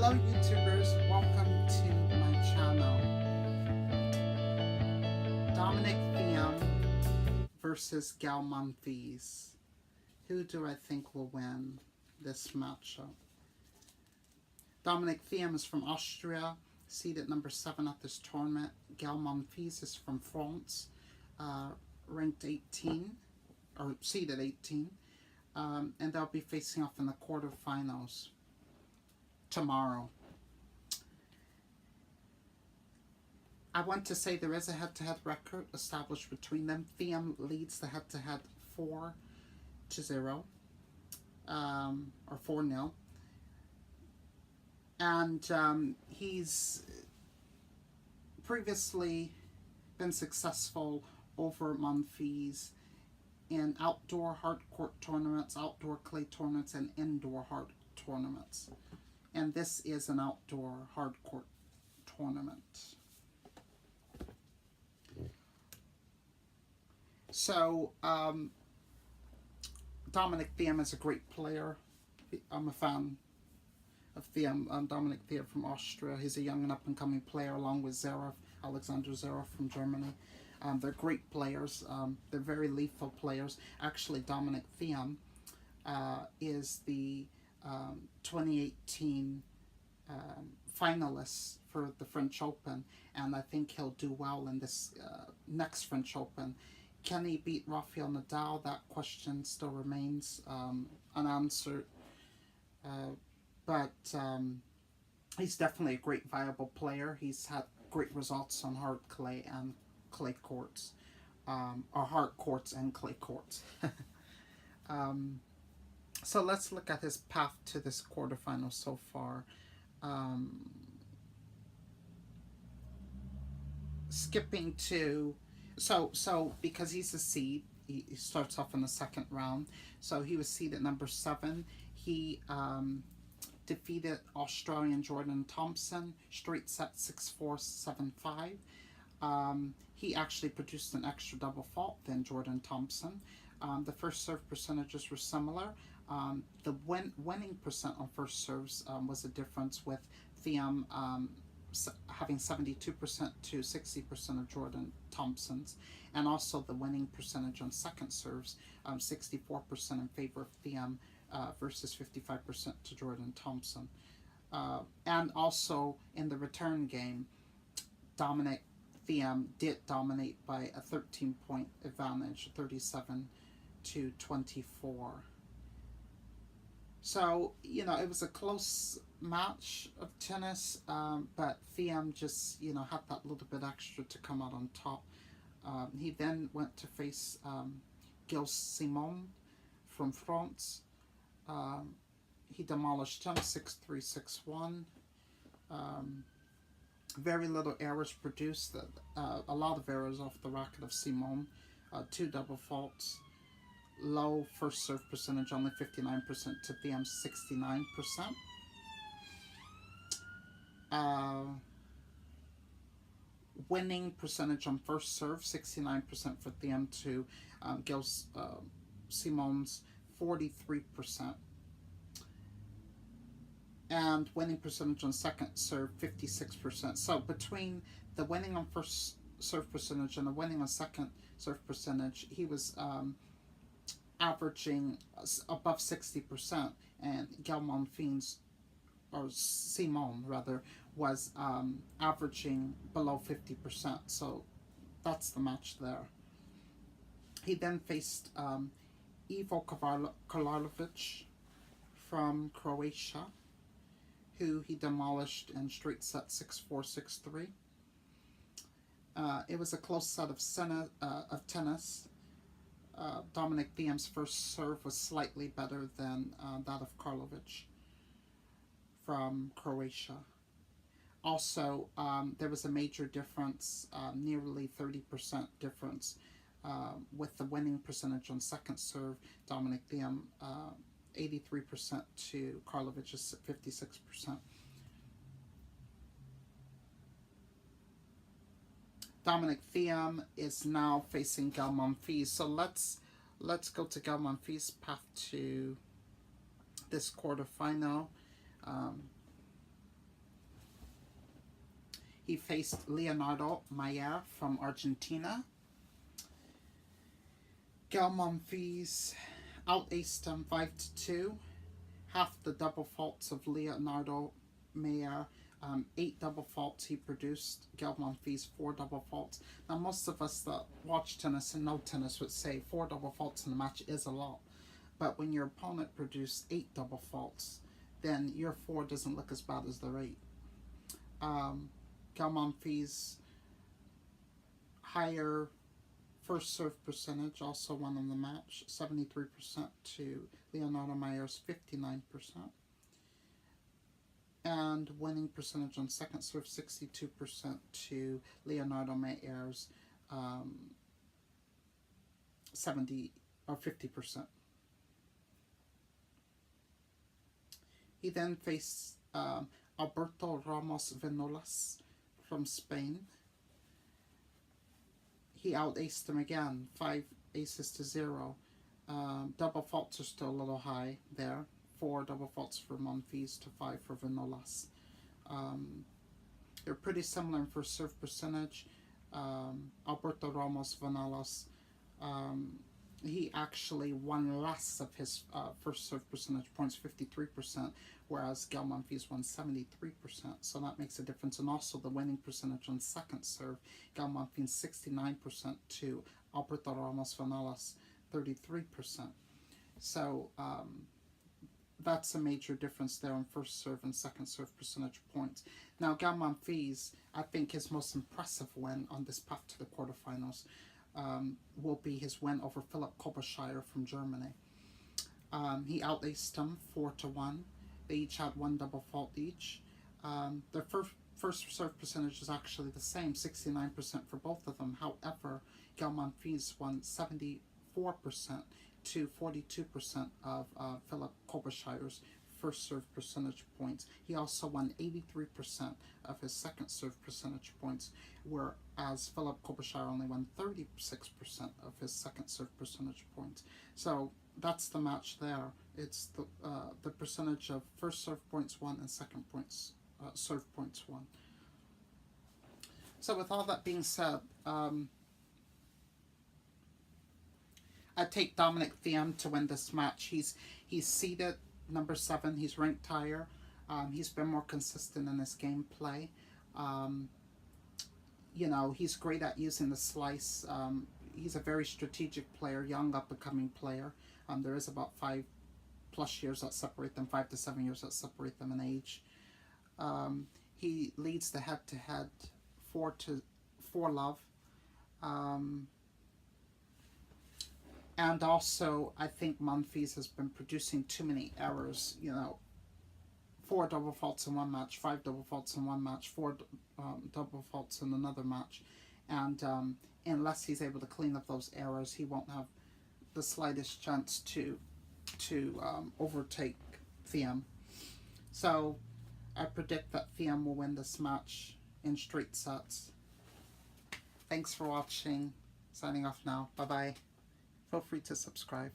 Hello YouTubers, welcome to my channel. Dominic Thiem versus Gael Monfils. Who do I think will win this matchup? Dominic Thiem is from Austria, seeded number 7 at this tournament. Gael Monfils is from France, ranked 18, or seeded 18. And they'll be facing off in the quarterfinals tomorrow. I want to say there is a head-to-head record established between them. Thiem leads the head-to-head 4-0, or 4-0. And he's previously been successful over Monfils in outdoor hard court tournaments, outdoor clay tournaments, and indoor hard tournaments. And this is an outdoor hard court tournament. So, Dominic Thiem is a great player. I'm a fan of Thiem, Dominic Thiem from Austria. He's a young and up-and-coming player along with Zverev, Alexander Zverev from Germany. They're great players. They're very lethal players. Actually, Dominic Thiem is the 2018 finalist for the French Open, and I think he'll do well in this next French Open. Can he beat Rafael Nadal? That question still remains unanswered. But he's definitely a great, viable player. He's had great results on hard clay and clay courts, or hard courts and clay courts. So let's look at his path to this quarterfinal so far. Skipping to, so because he's a seed, he starts off in the second round. So he was seeded number 7. He defeated Australian Jordan Thompson, straight set 6-4, 7-5. He actually produced an extra double fault than Jordan Thompson. The first serve percentages were similar. The winning percent on first serves was a difference, with Thiem having 72% to 60% of Jordan Thompson's, and also the winning percentage on second serves, 64% in favor of Thiem versus 55% to Jordan Thompson. And also in the return game, Dominic Thiem did dominate by a 13-point advantage, 37 to 24. So, you know, it was a close match of tennis, but Thiem just, you know, had that little bit extra to come out on top. He then went to face Gael from France. He demolished him 6-3, 6-1. Very little errors produced, a lot of errors off the racket of Simon, 2 double faults. Low first serve percentage, only 59% to Thiem 69%. Winning percentage on first serve, 69% for Thiem to Gael Simon's 43%. And winning percentage on second serve, 56%. So between the winning on first serve percentage and the winning on second serve percentage, he was averaging above 60%, and Gael Monfils, or Simon rather, was averaging below 50%. So that's the match there. He then faced Ivo Karlovic from Croatia, who he demolished in straight set 6-4, 6-3. It was a close set of tennis. Dominic Thiem's first serve was slightly better than that of Karlovic from Croatia. Also, there was a major difference, nearly 30% difference, with the winning percentage on second serve. Dominic Thiem 83% to Karlovic's 56%. Dominic Thiem is now facing Gael Monfils. So let's go to Gael Monfils' path to this quarterfinal. He faced Leonardo Mayer from Argentina. Gael Monfils out-aced him 5-2. Half the double faults of Leonardo Mayer. 8 double faults he produced. Gael Monfils 4 double faults. Now most of us that watch tennis and know tennis would say 4 double faults in a match is a lot. But when your opponent produced 8 double faults, then your 4 doesn't look as bad as their 8. Gael Monfils higher first serve percentage also won in the match, 73% to Leonardo Mayer's 59%. And winning percentage on second serve, 62% to Leonardo Mayer's 50%. He then faced Alberto Ramos Vinolas from Spain. He out-aced him again, 5 aces to 0. Double faults are still a little high there. 4 double faults for Monfils to 5 for Vinolas. They're pretty similar in first serve percentage. Alberto Ramos Vinolas, he actually won less of his first serve percentage points, 53%, whereas Gael Monfils won 73%. So that makes a difference. And also the winning percentage on second serve, Gael Monfils 69% to Alberto Ramos Vinolas 33%. So that's a major difference there on first serve and second serve percentage points. Now Gael Monfils, I think his most impressive win on this path to the quarterfinals will be his win over Philipp Kohlschreiber from Germany. He out-aced him 4-1. They each had 1 double fault each. Their first serve percentage is actually the same, 69% for both of them. However, Gael Monfils won 74% to 42% of Philipp Kohlschreiber's first serve percentage points. He also won 83% of his second serve percentage points, whereas Philipp Kohlschreiber only won 36% of his second serve percentage points. So that's the match there. It's the percentage of first serve points won and second serve points won. So with all that being said, I take Dominic Thiem to win this match. He's seeded number 7. He's ranked higher. He's been more consistent in his gameplay. You know, he's great at using the slice. He's a very strategic player, young up-and-coming player. There is about 5+ years that separate them, 5 to 7 years that separate them in age. He leads the head-to-head 4-love. And also, I think Monfils has been producing too many errors. You know, 4 double faults in one match, 5 double faults in one match, 4 double faults in another match. And unless he's able to clean up those errors, he won't have the slightest chance to overtake Thiem. So I predict that Thiem will win this match in straight sets. Thanks for watching. Signing off now. Bye-bye. Feel free to subscribe.